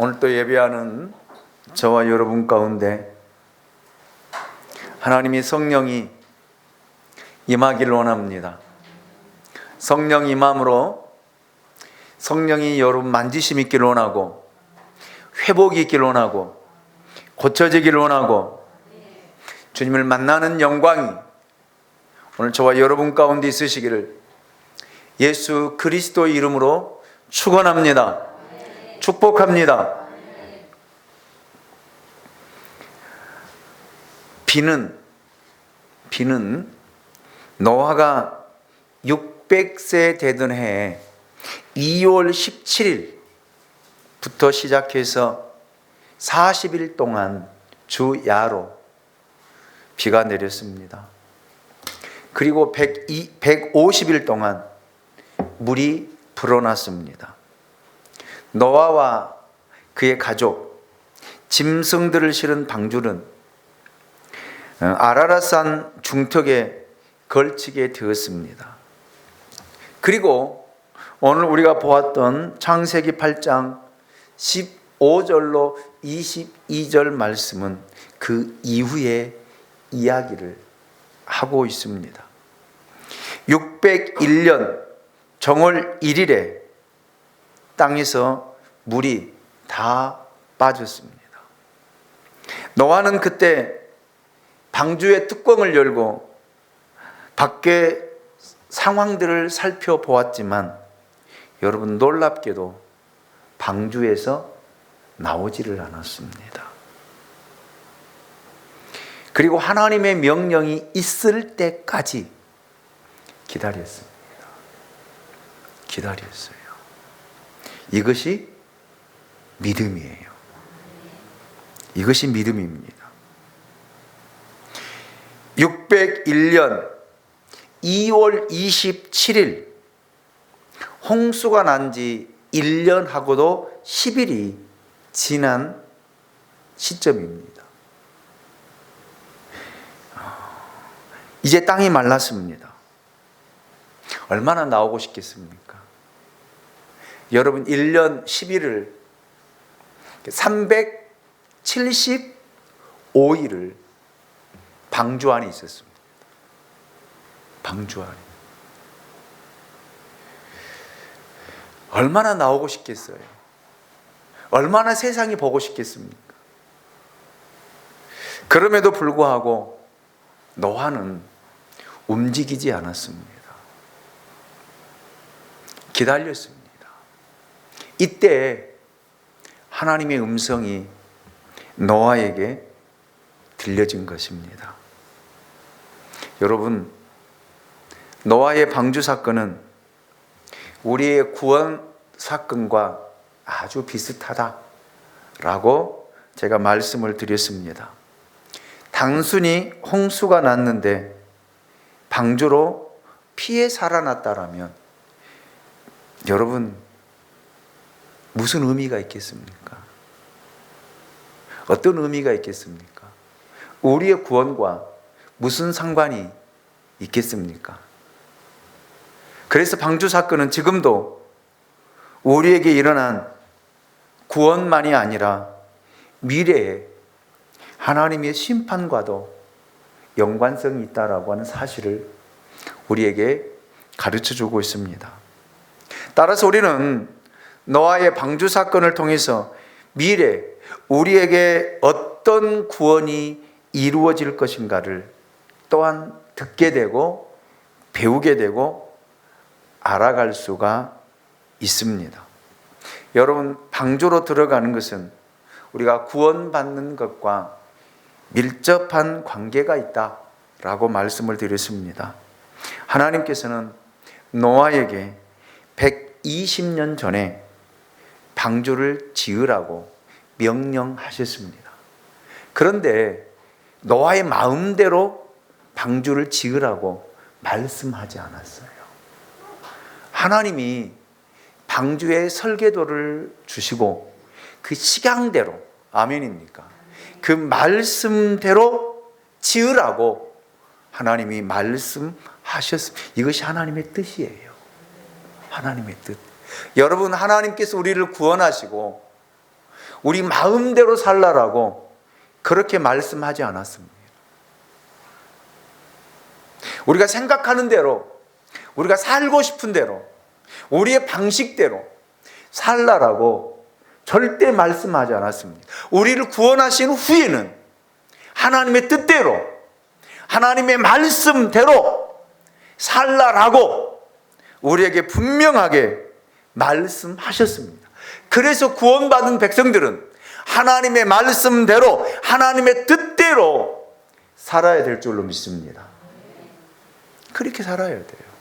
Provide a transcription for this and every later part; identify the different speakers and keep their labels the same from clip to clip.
Speaker 1: 오늘 또 예배하는 저와 여러분 가운데 하나님이 성령이 임하기를 원합니다. 성령 임함으로 성령이 여러분 만지심 있기를 원하고, 회복이 있기를 원하고, 고쳐지기를 원하고, 주님을 만나는 영광이 오늘 저와 여러분 가운데 있으시기를 예수 그리스도의 이름으로 축원합니다. 축복합니다. 비는 노아가 600세 되던 해에 2월 17일부터 시작해서 40일 동안 주야로 비가 내렸습니다. 그리고 150일 동안 물이 불어났습니다. 노아와 그의 가족, 짐승들을 실은 방주는 아라랏산 중턱에 걸치게 되었습니다. 그리고 오늘 우리가 보았던 창세기 8장 15절로 22절 말씀은 그 이후의 이야기를 하고 있습니다. 601년 정월 1일에 땅에서 물이 다 빠졌습니다. 노아는 그때 방주의 뚜껑을 열고 밖의 상황들을 살펴보았지만 여러분, 놀랍게도 방주에서 나오지를 않았습니다. 그리고 하나님의 명령이 있을 때까지 기다렸습니다. 기다렸어요. 이것이 믿음이에요. 이것이 믿음입니다. 601년 2월 27일 홍수가 난 지 1년하고도 10일이 지난 시점입니다. 이제 땅이 말랐습니다. 얼마나 나오고 싶겠습니까? 여러분, 1년 10일을 375일을 방주 안에 있었습니다. 방주 안에. 얼마나 나오고 싶겠어요? 얼마나 세상이 보고 싶겠습니까? 그럼에도 불구하고 노아는 움직이지 않았습니다. 기다렸습니다. 이때 하나님의 음성이 노아에게 들려진 것입니다. 여러분, 노아의 방주 사건은 우리의 구원 사건과 아주 비슷하다라고 제가 말씀을 드렸습니다. 단순히 홍수가 났는데 방주로 피해 살아났다라면 여러분, 무슨 의미가 있겠습니까? 어떤 의미가 있겠습니까? 우리의 구원과 무슨 상관이 있겠습니까? 그래서 방주 사건은 지금도 우리에게 일어난 구원만이 아니라 미래에 하나님의 심판과도 연관성이 있다라고 하는 사실을 우리에게 가르쳐주고 있습니다. 따라서 우리는 노아의 방주 사건을 통해서 미래 우리에게 어떤 구원이 이루어질 것인가를 또한 듣게 되고 배우게 되고 알아갈 수가 있습니다. 여러분, 방주로 들어가는 것은 우리가 구원받는 것과 밀접한 관계가 있다라고 말씀을 드렸습니다. 하나님께서는 노아에게 120년 전에 방주를 지으라고 명령하셨습니다. 그런데 노아의 마음대로 방주를 지으라고 말씀하지 않았어요. 하나님이 방주의 설계도를 주시고 그 식양대로, 아멘입니까? 그 말씀대로 지으라고 하나님이 말씀하셨습니다. 이것이 하나님의 뜻이에요. 하나님의 뜻. 여러분, 하나님께서 우리를 구원하시고 우리 마음대로 살라라고 그렇게 말씀하지 않았습니다. 우리가 생각하는 대로, 우리가 살고 싶은 대로, 우리의 방식대로 살라라고 절대 말씀하지 않았습니다. 우리를 구원하신 후에는 하나님의 뜻대로, 하나님의 말씀대로 살라라고 우리에게 분명하게 말씀하셨습니다. 그래서 구원받은 백성들은 하나님의 말씀대로, 하나님의 뜻대로 살아야 될 줄로 믿습니다. 그렇게 살아야 돼요.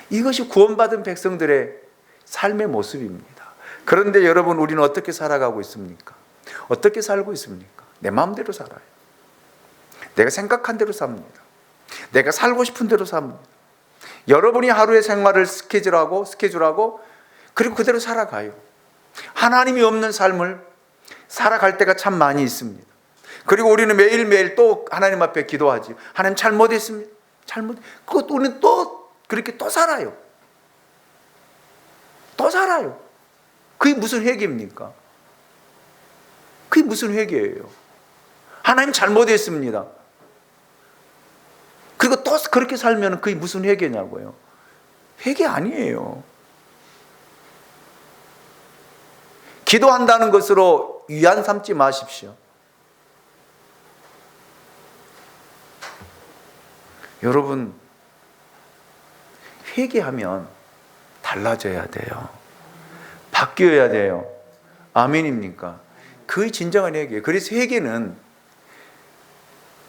Speaker 1: 이것이 구원받은 백성들의 삶의 모습입니다. 그런데 여러분, 우리는 어떻게 살아가고 있습니까? 어떻게 살고 있습니까? 내 마음대로 살아요. 내가 생각한 대로 삽니다. 내가 살고 싶은 대로 삽니다. 여러분이 하루의 생활을 스케줄하고 그리고 그대로 살아가요. 하나님이 없는 삶을 살아갈 때가 참 많이 있습니다. 그리고 우리는 매일매일 또 하나님 앞에 기도하지. 하나님 잘못했습니다. 그것도 우리는 또 그렇게 또 살아요. 또 살아요. 그게 무슨 회개입니까? 그게 무슨 회개예요? 하나님 잘못했습니다. 그리고 또 그렇게 살면 그게 무슨 회개냐고요? 회개 아니에요. 기도한다는 것으로 위안 삼지 마십시오. 여러분, 회개하면 달라져야 돼요. 바뀌어야 돼요. 아멘입니까? 그게 진정한 회개예요. 그래서 회개는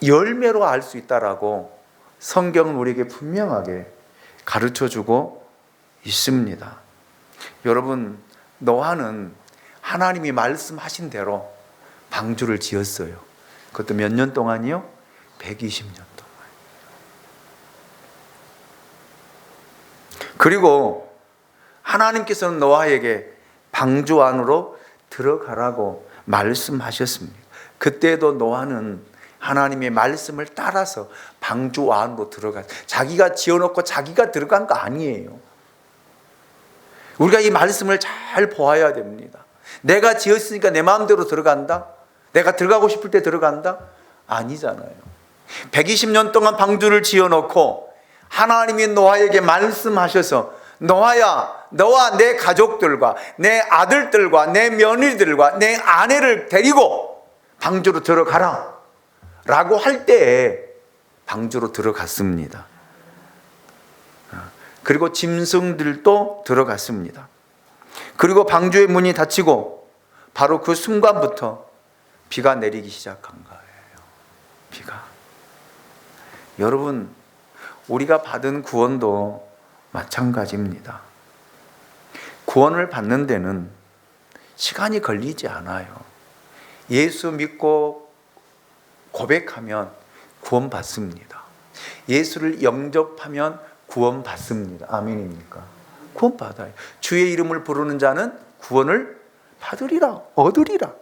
Speaker 1: 열매로 알 수 있다라고 성경은 우리에게 분명하게 가르쳐주고 있습니다. 여러분, 노아는 하나님이 말씀하신 대로 방주를 지었어요. 그것도 몇 년 동안이요? 120년 동안. 그리고 하나님께서는 노아에게 방주 안으로 들어가라고 말씀하셨습니다. 그때도 노아는 하나님의 말씀을 따라서 방주 안으로 들어갔어요. 자기가 지어놓고 자기가 들어간 거 아니에요. 우리가 이 말씀을 잘 보아야 됩니다. 내가 지었으니까 내 마음대로 들어간다? 내가 들어가고 싶을 때 들어간다? 아니잖아요. 120년 동안 방주를 지어놓고 하나님이 노아에게 말씀하셔서, 노아야, 너와 내 가족들과 내 아들들과 내 며느리들과 내 아내를 데리고 방주로 들어가라 라고 할 때에 방주로 들어갔습니다. 그리고 짐승들도 들어갔습니다. 그리고 방주의 문이 닫히고 바로 그 순간부터 비가 내리기 시작한 거예요. 비가. 여러분, 우리가 받은 구원도 마찬가지입니다. 구원을 받는 데는 시간이 걸리지 않아요. 예수 믿고 고백하면 구원받습니다. 예수를 영접하면 구원받습니다. 아멘입니까? 구원받아요. 주의 이름을 부르는 자는 구원을 받으리라, 얻으리라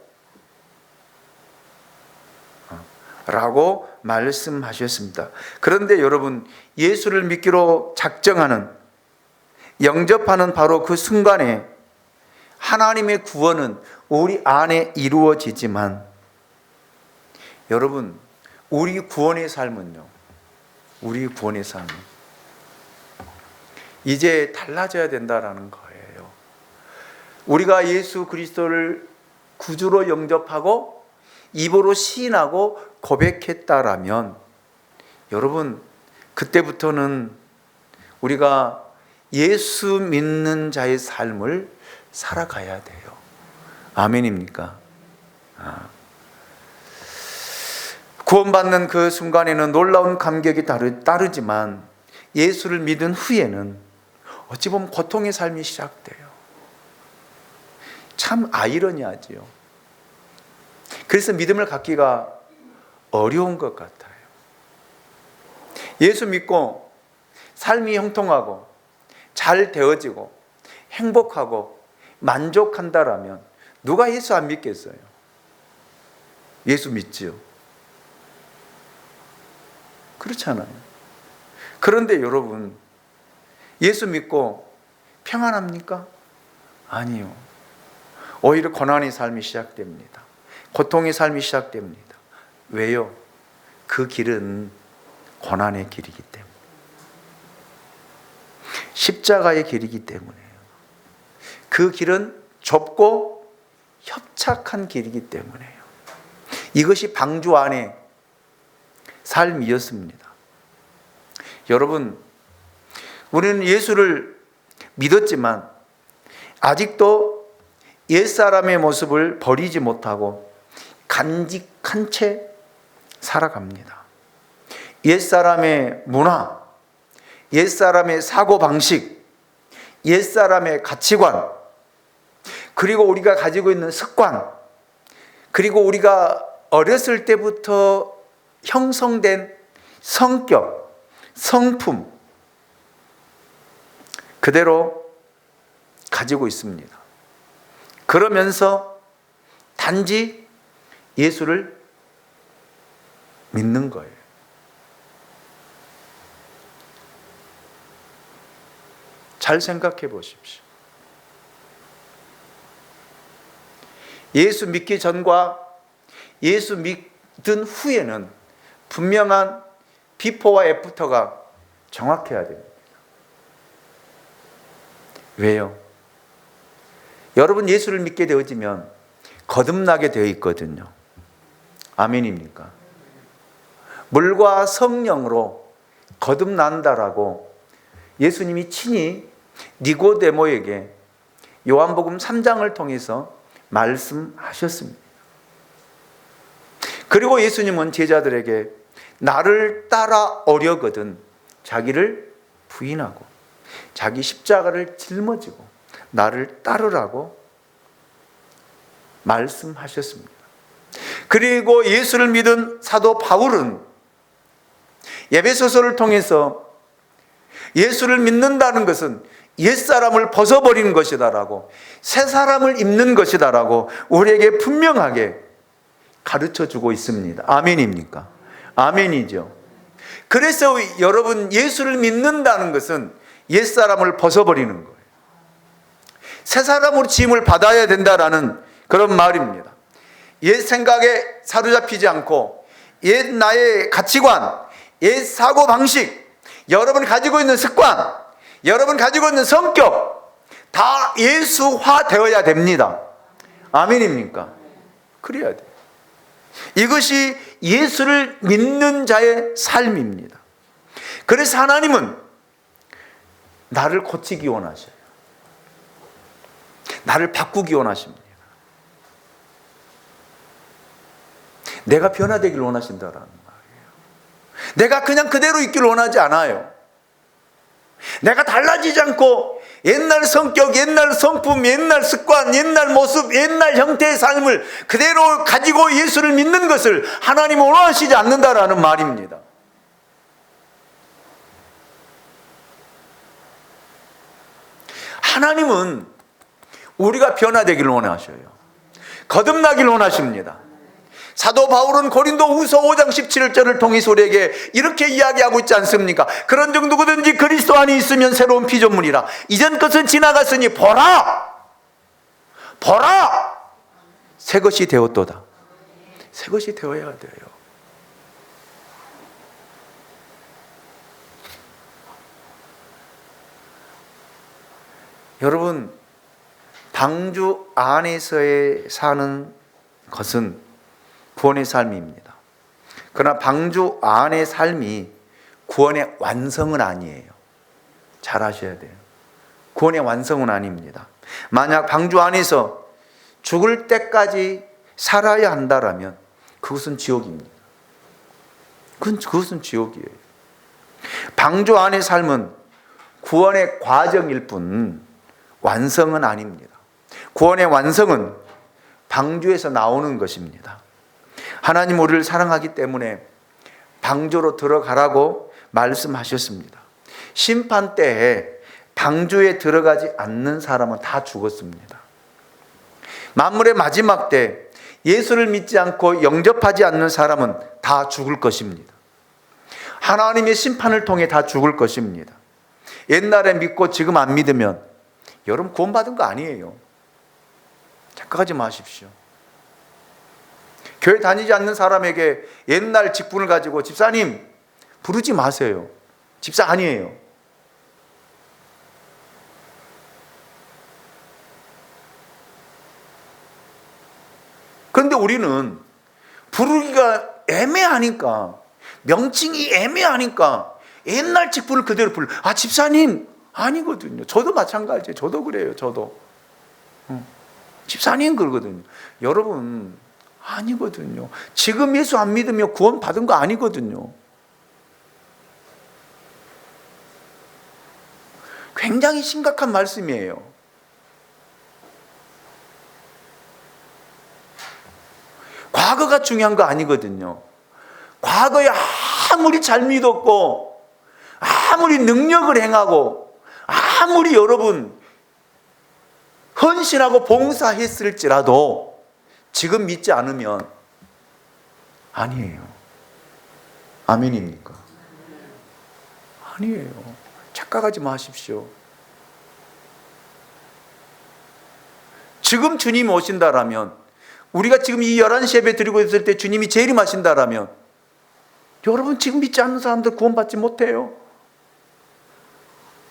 Speaker 1: 라고 말씀하셨습니다. 그런데 여러분, 예수를 믿기로 작정하는, 영접하는 바로 그 순간에 하나님의 구원은 우리 안에 이루어지지만, 여러분, 우리 구원의 삶은요, 우리 구원의 삶은 이제 달라져야 된다라는 거예요. 우리가 예수 그리스도를 구주로 영접하고 입으로 시인하고 고백했다라면, 여러분, 그때부터는 우리가 예수 믿는 자의 삶을 살아가야 돼요. 아멘입니까? 구원받는 그 순간에는 놀라운 감격이 따르지만 예수를 믿은 후에는 어찌 보면 고통의 삶이 시작돼요. 참 아이러니하지요. 그래서 믿음을 갖기가 어려운 것 같아요. 예수 믿고 삶이 형통하고 잘 되어지고 행복하고 만족한다라면 누가 예수 안 믿겠어요? 예수 믿지요. 그렇잖아요. 그런데 여러분, 예수 믿고 평안합니까? 아니요. 오히려 고난의 삶이 시작됩니다. 고통의 삶이 시작됩니다. 왜요? 그 길은 고난의 길이기 때문에, 십자가의 길이기 때문에요. 그 길은 좁고 협착한 길이기 때문에요. 이것이 방주 안의 삶이었습니다. 여러분, 우리는 예수를 믿었지만 아직도 옛사람의 모습을 버리지 못하고 간직한 채 살아갑니다. 옛사람의 문화, 옛사람의 사고방식, 옛사람의 가치관, 그리고 우리가 가지고 있는 습관, 그리고 우리가 어렸을 때부터 형성된 성격, 성품, 그대로 가지고 있습니다. 그러면서 단지 예수를 믿는 거예요. 잘 생각해 보십시오. 예수 믿기 전과 예수 믿은 후에는 분명한 비포와 애프터가 정확해야 됩니다. 왜요? 여러분, 예수를 믿게 되어지면 거듭나게 되어 있거든요. 아멘입니까? 물과 성령으로 거듭난다라고 예수님이 친히 니고데모에게 요한복음 3장을 통해서 말씀하셨습니다. 그리고 예수님은 제자들에게 나를 따라오려거든 자기를 부인하고 자기 십자가를 짊어지고 나를 따르라고 말씀하셨습니다. 그리고 예수를 믿은 사도 바울은 에베소서를 통해서 예수를 믿는다는 것은 옛사람을 벗어버리는 것이다라고, 새 사람을 입는 것이다라고 우리에게 분명하게 가르쳐주고 있습니다. 아멘입니까? 아멘이죠. 그래서 여러분, 예수를 믿는다는 것은 옛사람을 벗어버리는 거예요. 새 사람으로 지음을 받아야 된다라는 그런 말입니다. 옛 생각에 사로잡히지 않고 옛 나의 가치관, 옛 사고방식, 여러분이 가지고 있는 습관, 여러분 가지고 있는 성격 다 예수화 되어야 됩니다. 아멘입니까? 그래야 돼요. 이것이 예수를 믿는 자의 삶입니다. 그래서 하나님은 나를 고치기 원하셔요. 나를 바꾸기 원하십니다. 내가 변화되길 원하신다라는 말이에요. 내가 그냥 그대로 있기를 원하지 않아요. 내가 달라지지 않고 옛날 성격, 옛날 성품, 옛날 습관, 옛날 모습, 옛날 형태의 삶을 그대로 가지고 예수를 믿는 것을 하나님은 원하시지 않는다라는 말입니다. 하나님은 우리가 변화되기를 원하셔요. 거듭나기를 원하십니다. 사도 바울은 고린도후서 5장 17절을 통해서 우리에게 이렇게 이야기하고 있지 않습니까? 그런 중 누구든지 그리스도 안에 있으면 새로운 피조물이라. 이전 것은 지나갔으니 보라! 보라! 새 것이 되었도다. 새 것이 되어야 돼요. 여러분, 방주 안에서의 사는 것은 구원의 삶입니다. 그러나 방주 안의 삶이 구원의 완성은 아니에요. 잘 아셔야 돼요. 구원의 완성은 아닙니다. 만약 방주 안에서 죽을 때까지 살아야 한다라면 그것은 지옥입니다. 그것은 지옥이에요. 방주 안의 삶은 구원의 과정일 뿐 완성은 아닙니다. 구원의 완성은 방주에서 나오는 것입니다. 하나님 우리를 사랑하기 때문에 방주로 들어가라고 말씀하셨습니다. 심판 때에 방주에 들어가지 않는 사람은 다 죽었습니다. 만물의 마지막 때 예수를 믿지 않고 영접하지 않는 사람은 다 죽을 것입니다. 하나님의 심판을 통해 다 죽을 것입니다. 옛날에 믿고 지금 안 믿으면 여러분 구원받은 거 아니에요. 착각하지 마십시오. 교회 다니지 않는 사람에게 옛날 직분을 가지고 집사님 부르지 마세요. 집사 아니에요. 그런데 우리는 부르기가 애매하니까, 명칭이 애매하니까 옛날 직분을 그대로 불러. 아, 집사님 아니거든요. 저도 마찬가지예요. 저도 그래요. 저도 집사님 그러거든요. 여러분 아니거든요. 지금 예수 안 믿으면 구원 받은 거 아니거든요. 굉장히 심각한 말씀이에요. 과거가 중요한 거 아니거든요. 과거에 아무리 잘 믿었고, 아무리 능력을 행하고, 아무리 여러분 헌신하고 봉사했을지라도 지금 믿지 않으면 아니에요. 아멘입니까? 아니에요. 착각하지 마십시오. 지금 주님이 오신다라면, 우리가 지금 이 11시 예배 드리고 있을 때 주님이 재림하신다라면 여러분 지금 믿지 않는 사람들 구원받지 못해요.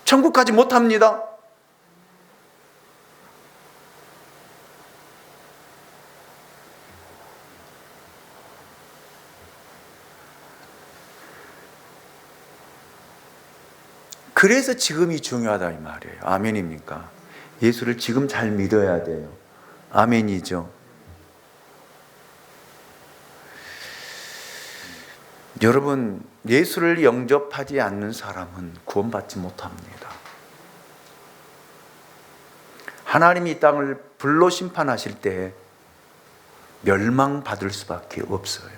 Speaker 1: 천국 가지 못합니다. 그래서 지금이 중요하다 이 말이에요. 아멘입니까? 예수를 지금 잘 믿어야 돼요. 아멘이죠. 여러분, 예수를 영접하지 않는 사람은 구원받지 못합니다. 하나님이 이 땅을 불로 심판하실 때 멸망받을 수밖에 없어요.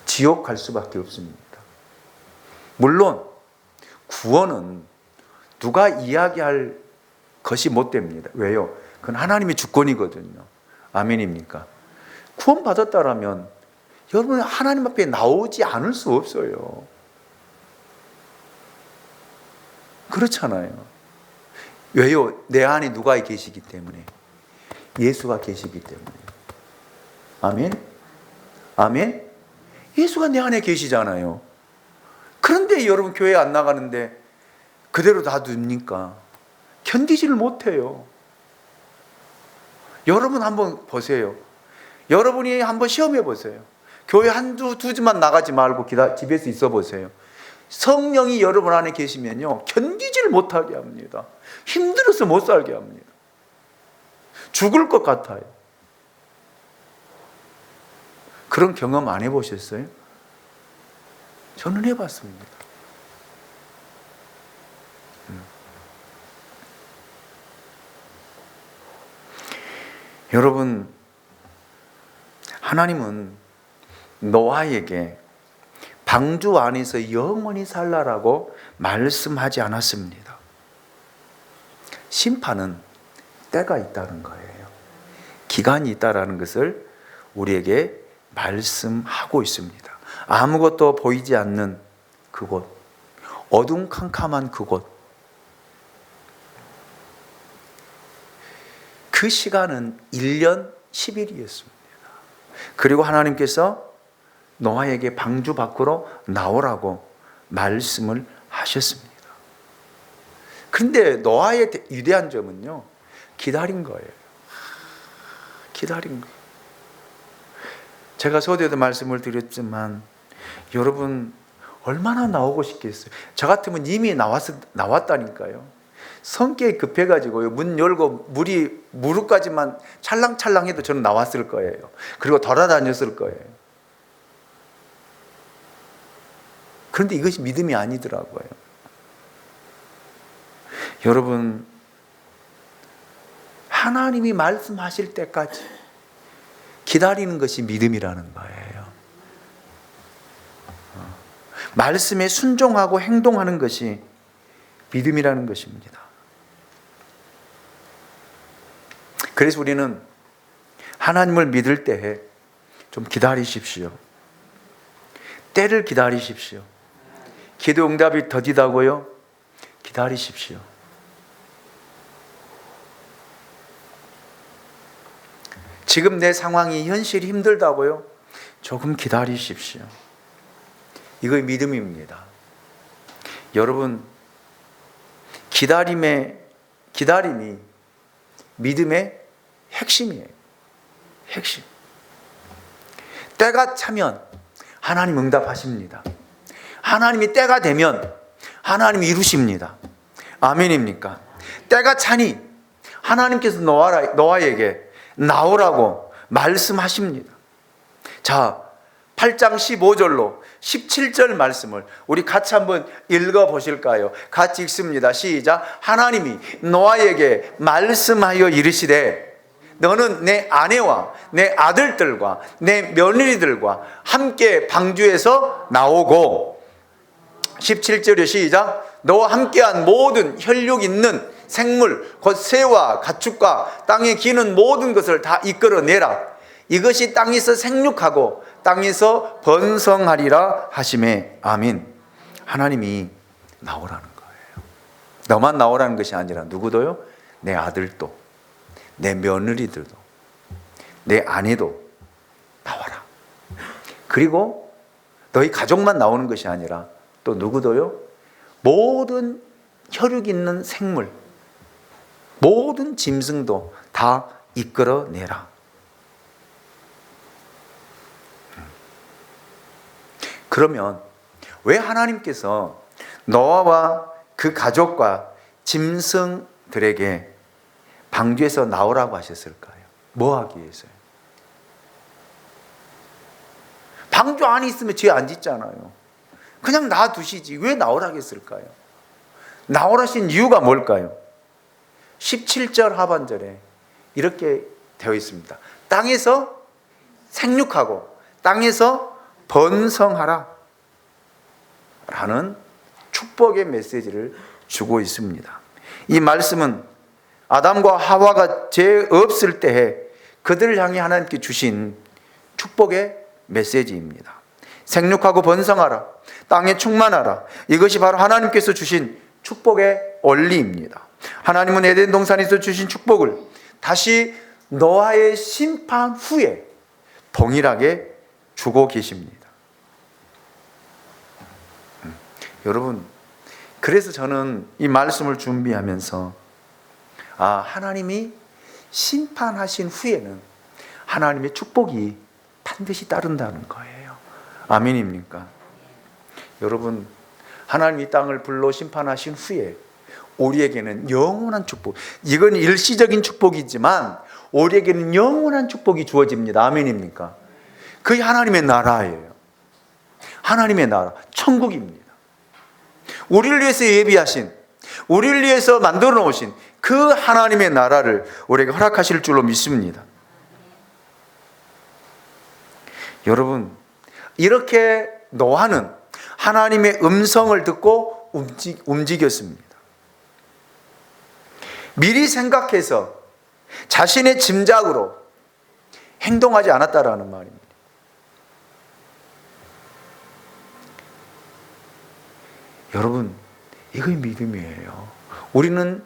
Speaker 1: 지옥 갈 수밖에 없습니다. 물론 구원은 누가 이야기할 것이 못 됩니다. 왜요? 그건 하나님의 주권이거든요. 아멘입니까? 구원받았다라면 여러분 하나님 앞에 나오지 않을 수 없어요. 그렇잖아요. 왜요? 내 안에 누가 계시기 때문에. 예수가 계시기 때문에. 아멘? 아멘? 예수가 내 안에 계시잖아요. 그런데 여러분 교회 안 나가는데 그대로 놔둡니까? 견디지를 못해요. 여러분 한번 보세요. 여러분이 한번 시험해 보세요. 교회 한두 주만 나가지 말고 집에서 있어 보세요. 성령이 여러분 안에 계시면요 견디지를 못하게 합니다. 힘들어서 못 살게 합니다. 죽을 것 같아요. 그런 경험 안 해보셨어요? 저는 해봤습니다. 여러분, 하나님은 노아에게 방주 안에서 영원히 살라라고 말씀하지 않았습니다. 심판은 때가 있다는 거예요. 기간이 있다는 것을 우리에게 말씀하고 있습니다. 아무것도 보이지 않는 그곳, 어둠캄캄한 그곳, 그 시간은 1년 10일이었습니다. 그리고 하나님께서 노아에게 방주 밖으로 나오라고 말씀을 하셨습니다. 그런데 노아의 위대한 점은요, 기다린 거예요. 기다린 거예요. 제가 서두에도 말씀을 드렸지만 여러분 얼마나 나오고 싶겠어요. 저 같으면 이미 나왔다니까요. 성격이 급해가지고요, 문 열고 물이 무릎까지만 찰랑찰랑해도 저는 나왔을 거예요. 그리고 돌아다녔을 거예요. 그런데 이것이 믿음이 아니더라고요. 여러분, 하나님이 말씀하실 때까지 기다리는 것이 믿음이라는 거예요. 말씀에 순종하고 행동하는 것이 믿음이라는 것입니다. 그래서 우리는 하나님을 믿을 때에 좀 기다리십시오. 때를 기다리십시오. 기도 응답이 더디다고요? 기다리십시오. 지금 내 상황이 현실이 힘들다고요? 조금 기다리십시오. 이거 믿음입니다. 여러분, 기다림이 믿음의 핵심이에요. 핵심. 때가 차면 하나님 응답하십니다. 하나님이 때가 되면 하나님이 이루십니다. 아멘입니까? 때가 차니 하나님께서 노아에게 나오라고 말씀하십니다. 자, 8장 15절로 17절 말씀을 우리 같이 한번 읽어 보실까요? 같이 읽습니다. 시작. 하나님이 노아에게 말씀하여 이르시되 너는 내 아내와 내 아들들과 내 며느리들과 함께 방주에서 나오고, 17절에 시작. 너와 함께한 모든 혈육 있는 생물 곧 새와 가축과 땅에 기는 모든 것을 다 이끌어내라. 이것이 땅에서 생육하고 땅에서 번성하리라 하시매. 아멘. 하나님이 나오라는 거예요. 너만 나오라는 것이 아니라 누구도요? 내 아들도, 내 며느리들도, 내 아내도 나와라. 그리고 너희 가족만 나오는 것이 아니라 또 누구도요? 모든 혈육 있는 생물, 모든 짐승도 다 이끌어내라. 그러면 왜 하나님께서 노아와 그 가족과 짐승들에게 방주에서 나오라고 하셨을까요? 뭐 하기 위해서요? 방주 안에 있으면 죄 안 짓잖아요. 그냥 놔두시지 왜 나오라고 했을까요? 나오라신 이유가 뭘까요? 17절 하반절에 이렇게 되어 있습니다. 땅에서 생육하고 땅에서 번성하라 라는 축복의 메시지를 주고 있습니다. 이 말씀은 아담과 하와가 죄 없을 때에 그들을 향해 하나님께 주신 축복의 메시지입니다. 생육하고 번성하라, 땅에 충만하라, 이것이 바로 하나님께서 주신 축복의 원리입니다. 하나님은 에덴 동산에서 주신 축복을 다시 노아의 심판 후에 동일하게 주고 계십니다. 여러분, 그래서 저는 이 말씀을 준비하면서 하나님이 심판하신 후에는 하나님의 축복이 반드시 따른다는 거예요. 아멘입니까? 여러분, 하나님이 땅을 불로 심판하신 후에 우리에게는 영원한 축복, 이건 일시적인 축복이지만 우리에게는 영원한 축복이 주어집니다. 아멘입니까? 그게 하나님의 나라예요. 하나님의 나라, 천국입니다. 우리를 위해서 예비하신, 우리를 위해서 만들어 놓으신 그 하나님의 나라를 우리에게 허락하실 줄로 믿습니다. 여러분, 이렇게 노아는 하나님의 음성을 듣고 움직였습니다. 미리 생각해서 자신의 짐작으로 행동하지 않았다라는 말입니다. 여러분, 이게 믿음이에요. 우리는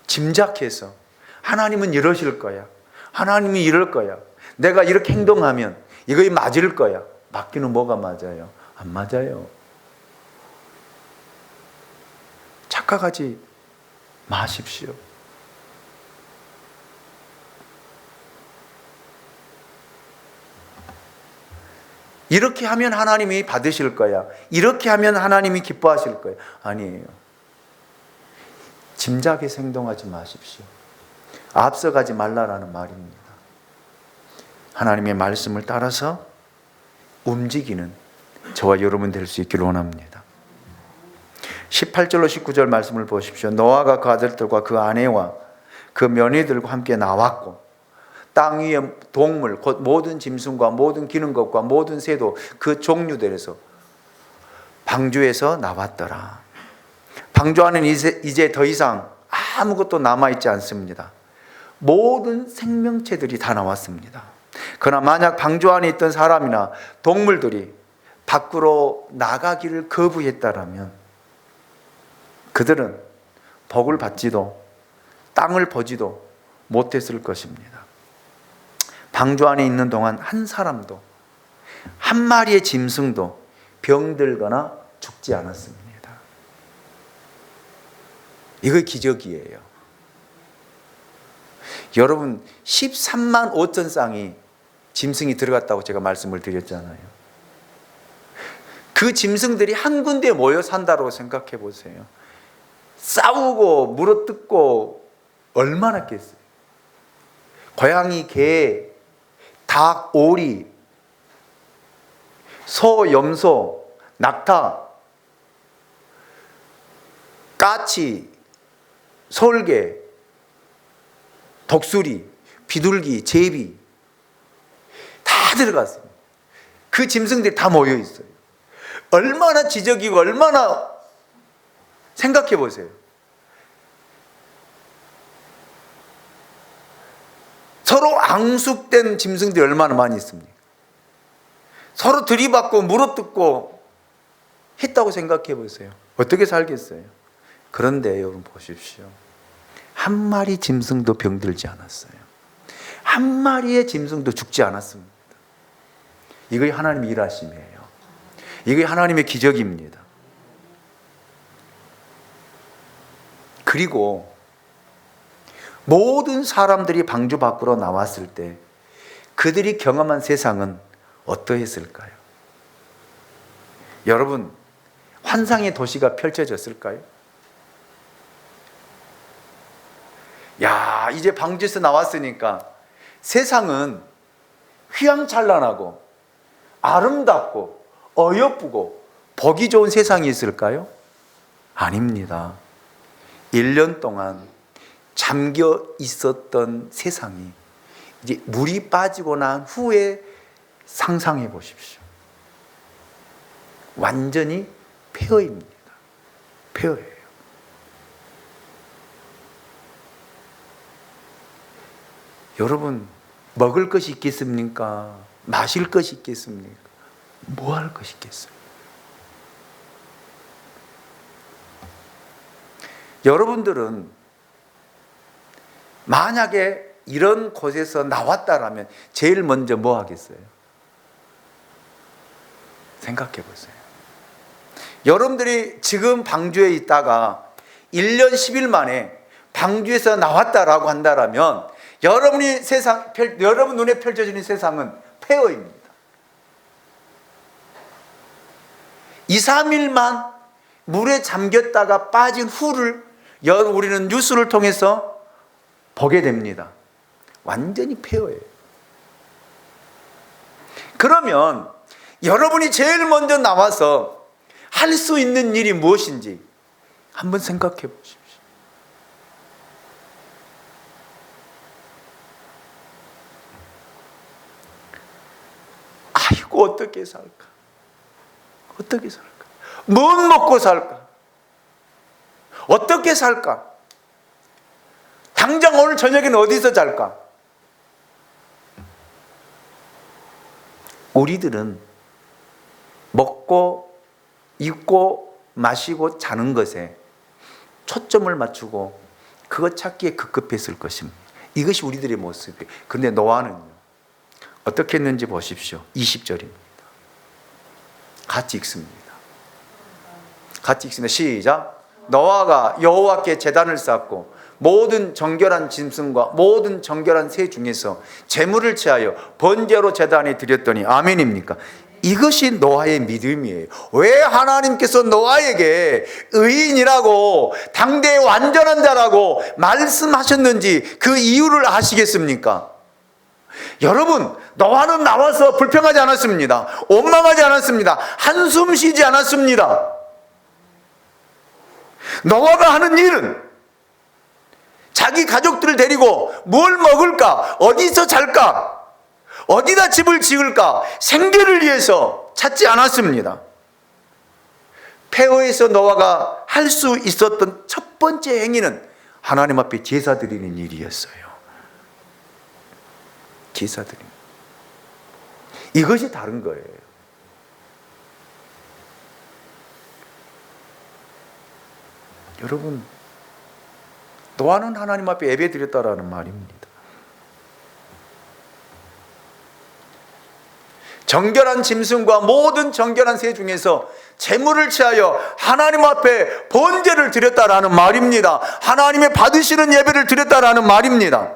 Speaker 1: 짐작해서 하나님은 이러실 거야, 하나님이 이럴 거야, 내가 이렇게 행동하면 이거 맞을 거야. 맞기는 뭐가 맞아요? 안 맞아요. 착각하지 마십시오. 이렇게 하면 하나님이 받으실 거야, 이렇게 하면 하나님이 기뻐하실 거야. 아니에요. 짐작해서 행동하지 마십시오. 앞서가지 말라라는 말입니다. 하나님의 말씀을 따라서 움직이는 저와 여러분 될 수 있기를 원합니다. 18절로 19절 말씀을 보십시오. 노아가 그 아들들과 그 아내와 그 며느리들과 함께 나왔고 땅 위의 동물 곧 모든 짐승과 모든 기는 것과 모든 새도 그 종류들에서 방주에서 나왔더라. 방주 안에는 이제 더 이상 아무것도 남아있지 않습니다. 모든 생명체들이 다 나왔습니다. 그러나 만약 방주 안에 있던 사람이나 동물들이 밖으로 나가기를 거부했다라면 그들은 복을 받지도 땅을 보지도 못했을 것입니다. 방주 안에 있는 동안 한 사람도 한 마리의 짐승도 병들거나 죽지 않았습니다. 이거 기적이에요. 여러분 13만 5천 쌍이 짐승이 들어갔다고 제가 말씀을 드렸잖아요. 그 짐승들이 한 군데에 모여 산다고 생각해 보세요. 싸우고 물어뜯고 얼마나 했겠어요. 고양이, 개, 닭, 오리, 소, 염소, 낙타, 까치, 솔개, 독수리, 비둘기, 제비 다 들어갔습니다. 그 짐승들이 다 모여 있어요. 얼마나 지적이고 얼마나, 생각해 보세요. 서로 앙숙된 짐승들이 얼마나 많이 있습니까? 서로 들이받고 물어뜯고 했다고 생각해 보세요. 어떻게 살겠어요? 그런데 여러분 보십시오. 한 마리 짐승도 병들지 않았어요. 한 마리의 짐승도 죽지 않았습니다. 이게 하나님의 일하심이에요. 이게 하나님의 기적입니다. 그리고 모든 사람들이 방주 밖으로 나왔을 때 그들이 경험한 세상은 어떠했을까요? 여러분, 환상의 도시가 펼쳐졌을까요? 야, 이제 방주에서 나왔으니까 세상은 휘황찬란하고 아름답고 어여쁘고 보기 좋은 세상이 있을까요? 아닙니다. 1년 동안 잠겨 있었던 세상이 이제 물이 빠지고 난 후에 상상해 보십시오. 완전히 폐허입니다. 폐허예요. 여러분, 먹을 것이 있겠습니까? 마실 것이 있겠습니까? 뭐 할 것이 있겠어요? 여러분들은 만약에 이런 곳에서 나왔다라면 제일 먼저 뭐 하겠어요? 생각해 보세요. 여러분들이 지금 방주에 있다가 1년 10일 만에 방주에서 나왔다라고 한다라면 여러분 눈에 펼쳐지는 세상은 폐허입니다. 2, 3일만 물에 잠겼다가 빠진 후를 우리는 뉴스를 통해서 보게 됩니다. 완전히 폐허예요. 그러면 여러분이 제일 먼저 나와서 할 수 있는 일이 무엇인지 한번 생각해 보십시오. 아이고, 어떻게 살까? 어떻게 살까? 뭘 먹고 살까? 어떻게 살까? 당장 오늘 저녁에는 어디서 잘까? 우리들은 먹고 입고 마시고 자는 것에 초점을 맞추고 그것 찾기에 급급했을 것입니다. 이것이 우리들의 모습이에요. 그런데 노아는요, 어떻게 했는지 보십시오. 20절입니다. 같이 읽습니다. 같이 읽습니다. 시작. 노아가 여호와께 제단을 쌓고 모든 정결한 짐승과 모든 정결한 새 중에서 제물을 취하여 번제로 제단에 드렸더니 아멘입니까? 이것이 노아의 믿음이에요. 왜 하나님께서 노아에게 의인이라고 당대의 완전한 자라고 말씀하셨는지 그 이유를 아시겠습니까? 여러분, 노아는 나와서 불평하지 않았습니다. 원망하지 않았습니다. 한숨 쉬지 않았습니다. 노아가 하는 일은 자기 가족들을 데리고 뭘 먹을까? 어디서 잘까? 어디다 집을 지을까? 생계를 위해서 찾지 않았습니다. 폐허에서 노아가 할 수 있었던 첫 번째 행위는 하나님 앞에 제사 드리는 일이었어요. 제사 드리는. 이것이 다른 거예요. 여러분, 노아는 하나님 앞에 예배 드렸다라는 말입니다. 정결한 짐승과 모든 정결한 새 중에서 제물을 취하여 하나님 앞에 번제를 드렸다라는 말입니다. 하나님의 받으시는 예배를 드렸다라는 말입니다.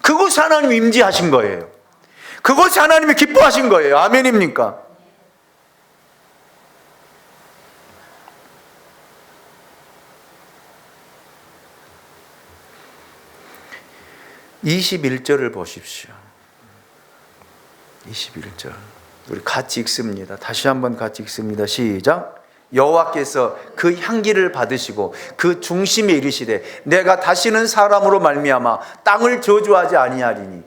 Speaker 1: 그것이 하나님이 임재하신 거예요. 그것이 하나님이 기뻐하신 거예요. 아멘입니까? (21절을) 보십시오. 21절 우리 같이 읽습니다. 다시 한번 같이 읽습니다. 시작. 여호와께서 그 향기를 받으시고 그 중심에 이르시되 내가 다시는 사람으로 말미암아 땅을 저주하지 아니하리니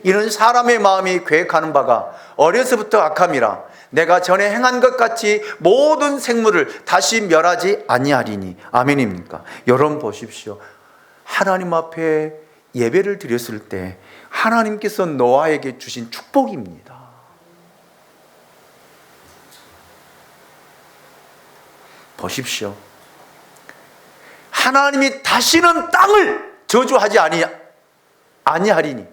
Speaker 1: 이는 사람의 마음이 계획하는 바가 어려서부터 악함이라 내가 전에 행한 것 같이 모든 생물을 다시 멸하지 아니하리니. 아멘입니까? 여러분 보십시오. 하나님 앞에 예배를 드렸을 때 하나님께서 노아에게 주신 축복입니다. 보십시오. 하나님이 다시는 땅을 저주하지 아니하리니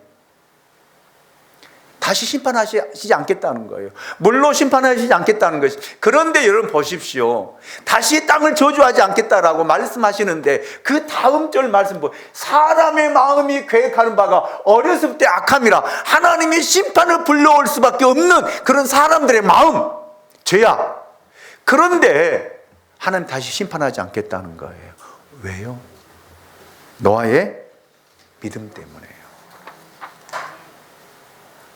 Speaker 1: 다시 심판하시지 않겠다는 거예요. 물로 심판하시지 않겠다는 것이. 그런데 여러분 보십시오. 다시 땅을 저주하지 않겠다라고 말씀하시는데 그 다음 절 말씀 보세요. 사람의 마음이 계획하는 바가 어렸을 때 악함이라. 하나님이 심판을 불러올 수밖에 없는 그런 사람들의 마음, 죄야. 그런데 하나님 다시 심판하지 않겠다는 거예요. 왜요? 노아의 믿음 때문에요.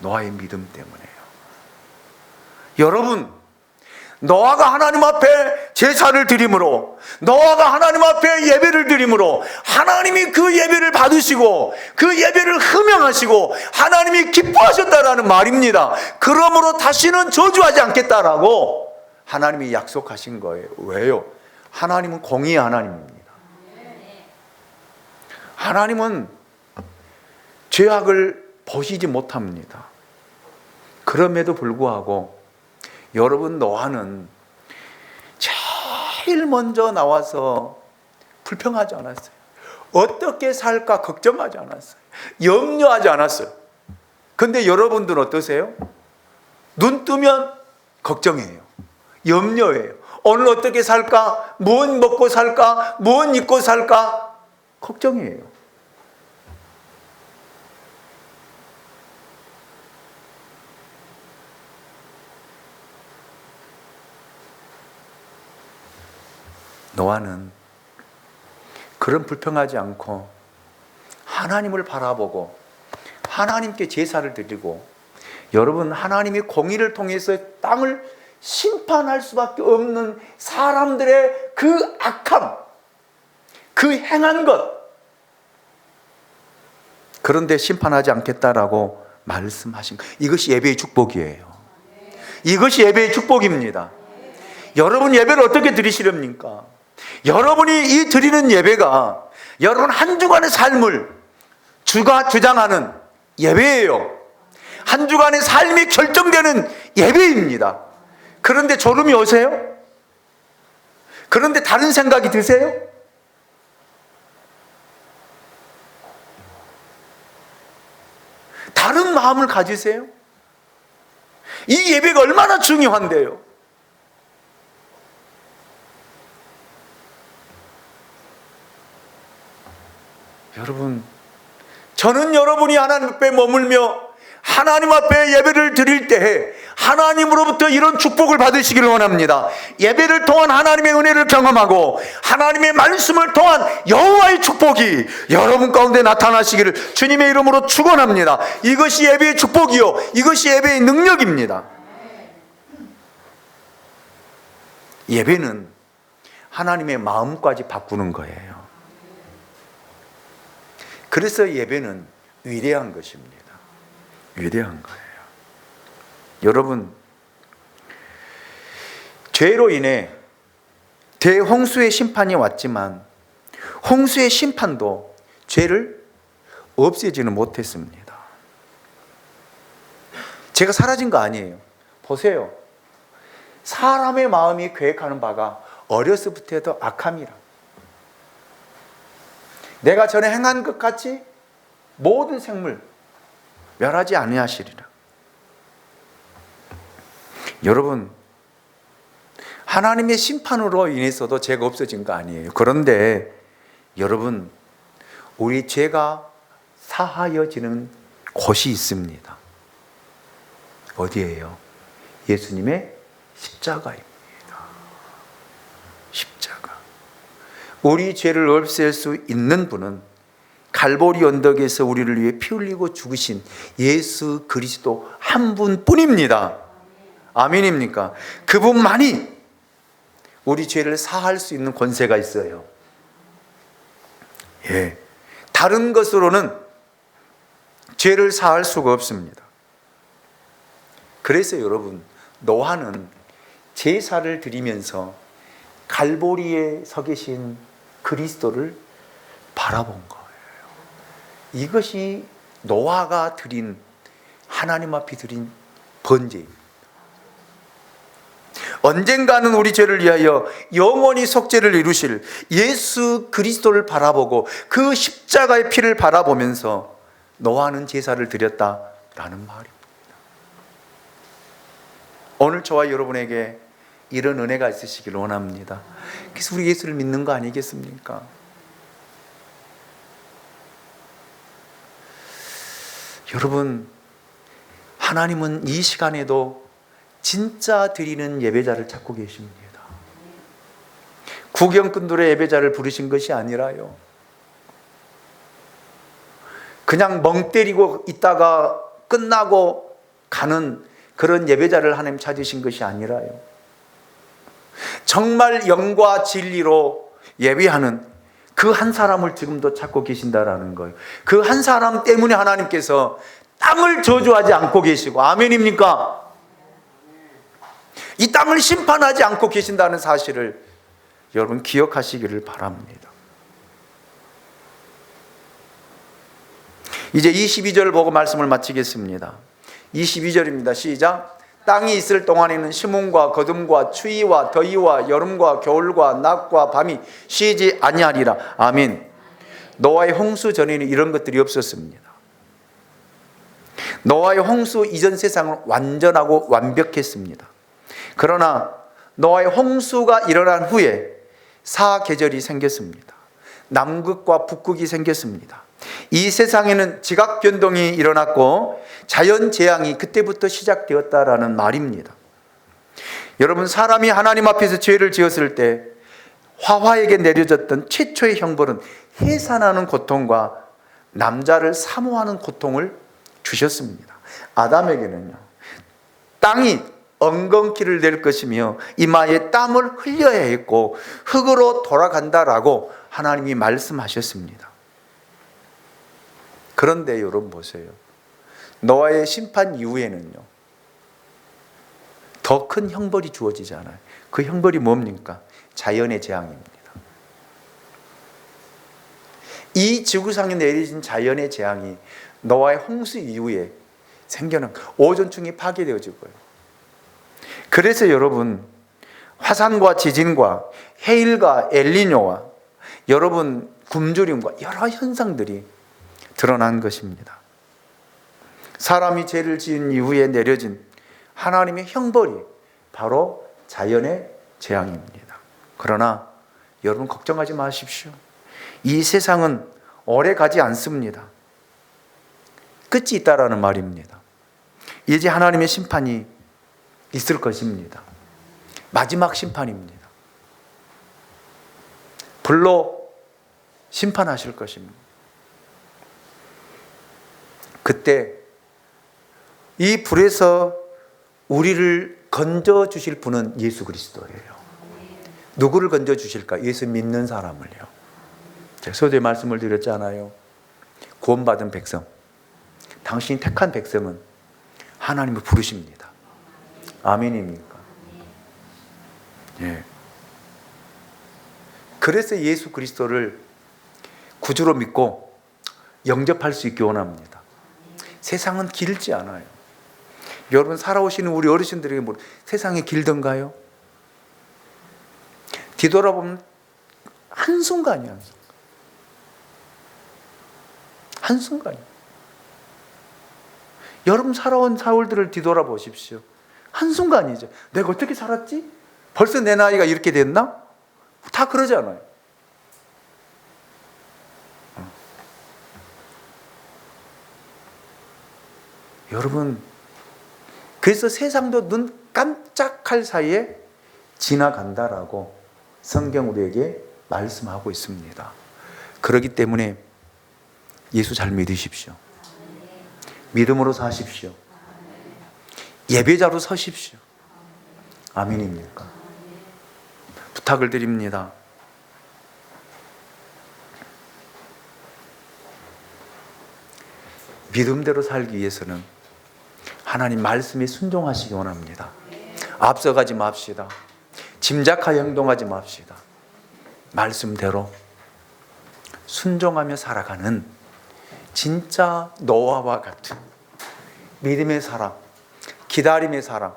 Speaker 1: 노아의 믿음 때문에요. 여러분, 노아가 하나님 앞에 제사를 드림으로, 노아가 하나님 앞에 예배를 드림으로 하나님이 그 예배를 받으시고 그 예배를 흠양하시고 하나님이 기뻐하셨다라는 말입니다. 그러므로 다시는 저주하지 않겠다라고 하나님이 약속하신 거예요. 왜요? 하나님은 공의의 하나님입니다. 하나님은 죄악을 보시지 못합니다. 그럼에도 불구하고 여러분, 노아는 제일 먼저 나와서 불평하지 않았어요. 어떻게 살까 걱정하지 않았어요. 염려하지 않았어요. 그런데 여러분들은 어떠세요? 눈 뜨면 걱정해요. 염려해요. 오늘 어떻게 살까? 무엇 먹고 살까? 무엇 입고 살까? 걱정이에요. 노아는 그런 불평하지 않고 하나님을 바라보고 하나님께 제사를 드리고, 여러분, 하나님이 공의를 통해서 땅을 심판할 수밖에 없는 사람들의 그 악함, 그 행한 것, 그런데 심판하지 않겠다라고 말씀하신 것, 이것이 예배의 축복이에요. 이것이 예배의 축복입니다. 여러분, 예배를 어떻게 드리시렵니까? 여러분이 이 드리는 예배가 여러분 한 주간의 삶을 주가 주장하는 예배예요. 한 주간의 삶이 결정되는 예배입니다. 그런데 졸음이 오세요? 그런데 다른 생각이 드세요? 다른 마음을 가지세요? 이 예배가 얼마나 중요한데요. 여러분, 저는 여러분이 하나님 앞에 머물며 하나님 앞에 예배를 드릴 때 하나님으로부터 이런 축복을 받으시기를 원합니다. 예배를 통한 하나님의 은혜를 경험하고 하나님의 말씀을 통한 여호와의 축복이 여러분 가운데 나타나시기를 주님의 이름으로 축원합니다. 이것이 예배의 축복이요, 이것이 예배의 능력입니다. 예배는 하나님의 마음까지 바꾸는 거예요. 그래서 예배는 위대한 것입니다. 위대한 거예요. 여러분, 죄로 인해 대홍수의 심판이 왔지만 홍수의 심판도 죄를 없애지는 못했습니다. 죄가 사라진 거 아니에요. 보세요. 사람의 마음이 계획하는 바가 어려서부터 악함이라. 내가 전에 행한 것 같이 모든 생물 멸하지 아니하시리라. 여러분, 하나님의 심판으로 인해서도 죄가 없어진 거 아니에요. 그런데 여러분, 우리 죄가 사하여지는 곳이 있습니다. 어디예요? 예수님의 십자가입니다. 십자가. 우리 죄를 없앨 수 있는 분은 갈보리 언덕에서 우리를 위해 피 흘리고 죽으신 예수 그리스도 한 분뿐입니다. 아멘입니까? 그분만이 우리 죄를 사할 수 있는 권세가 있어요. 예. 다른 것으로는 죄를 사할 수가 없습니다. 그래서 여러분, 노아는 제사를 드리면서 갈보리에 서 계신 그리스도를 바라본 거예요. 이것이 노아가 드린, 하나님 앞에 드린 번제입니다. 언젠가는 우리 죄를 위하여 영원히 속죄를 이루실 예수 그리스도를 바라보고 그 십자가의 피를 바라보면서 노아는 제사를 드렸다라는 말입니다. 오늘 저와 여러분에게 이런 은혜가 있으시길 원합니다. 그래서 우리 예수를 믿는 거 아니겠습니까? 여러분, 하나님은 이 시간에도 진짜 드리는 예배자를 찾고 계십니다. 구경꾼들의 예배자를 부르신 것이 아니라요, 그냥 멍 때리고 있다가 끝나고 가는 그런 예배자를 하나님 찾으신 것이 아니라요, 정말 영과 진리로 예배하는 그 한 사람을 지금도 찾고 계신다라는 거예요. 그 한 사람 때문에 하나님께서 땅을 저주하지 않고 계시고, 아멘입니까? 이 땅을 심판하지 않고 계신다는 사실을 여러분 기억하시기를 바랍니다. 이제 22절을 보고 말씀을 마치겠습니다. 22절입니다. 시작. 땅이 있을 동안에는 심음과 거둠과 추위와 더위와 여름과 겨울과 낮과 밤이 쉬지 아니하리라. 아멘. 노아의 홍수 전에는 이런 것들이 없었습니다. 노아의 홍수 이전 세상은 완전하고 완벽했습니다. 그러나 노아의 홍수가 일어난 후에 사계절이 생겼습니다. 남극과 북극이 생겼습니다. 이 세상에는 지각 변동이 일어났고 자연재앙이 그때부터 시작되었다라는 말입니다. 여러분, 사람이 하나님 앞에서 죄를 지었을 때 화와에게 내려졌던 최초의 형벌은 해산하는 고통과 남자를 사모하는 고통을 주셨습니다. 아담에게는요, 땅이 엉겅퀴를 낼 것이며 이마에 땀을 흘려야 했고 흙으로 돌아간다라고 하나님이 말씀하셨습니다. 그런데 여러분 보세요. 노아의 심판 이후에는요, 더 큰 형벌이 주어지지 않아요. 그 형벌이 뭡니까? 자연의 재앙입니다. 이 지구상에 내려진 자연의 재앙이 노아의 홍수 이후에 생겨난 오존층이 파괴되어지고요. 그래서 여러분, 화산과 지진과 해일과 엘니뇨와 여러분 굶주림과 여러 현상들이 드러난 것입니다. 사람이 죄를 지은 이후에 내려진 하나님의 형벌이 바로 자연의 재앙입니다. 그러나 여러분 걱정하지 마십시오. 이 세상은 오래 가지 않습니다. 끝이 있다라는 말입니다. 이제 하나님의 심판이 있을 것입니다. 마지막 심판입니다. 불로 심판하실 것입니다. 그때 이 불에서 우리를 건져 주실 분은 예수 그리스도예요. 누구를 건져 주실까? 예수 믿는 사람을요. 제가 서두에 말씀을 드렸잖아요. 구원받은 백성, 당신이 택한 백성은 하나님을 부르십니다. 아멘입니까? 예. 그래서 예수 그리스도를 구주로 믿고 영접할 수 있기 원합니다. 세상은 길지 않아요. 여러분, 살아오시는 우리 어르신들에게 뭐 세상이 길던가요? 뒤돌아보면 한순간이야. 한순간이요. 여러분 살아온 세월들을 뒤돌아보십시오. 한순간이죠. 내가 어떻게 살았지? 벌써 내 나이가 이렇게 됐나? 다 그러잖아요. 여러분, 그래서 세상도 눈 깜짝할 사이에 지나간다라고 성경 우리에게 말씀하고 있습니다. 그렇기 때문에 예수 잘 믿으십시오. 믿음으로 사십시오. 예배자로 서십시오. 아멘입니까? 부탁을 드립니다. 믿음대로 살기 위해서는 하나님 말씀에 순종하시기 원합니다. 앞서가지 맙시다. 짐작하여 행동하지 맙시다. 말씀대로 순종하며 살아가는 진짜 노아와 같은 믿음의 사람, 기다림의 사람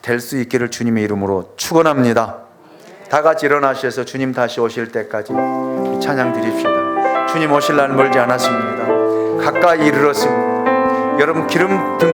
Speaker 1: 될 수 있기를 주님의 이름으로 축원합니다. 다 같이 일어나셔서 주님 다시 오실 때까지 찬양 드립시다. 주님 오실 날 멀지 않았습니다. 가까이 이르렀습니다. 여러분 기름 등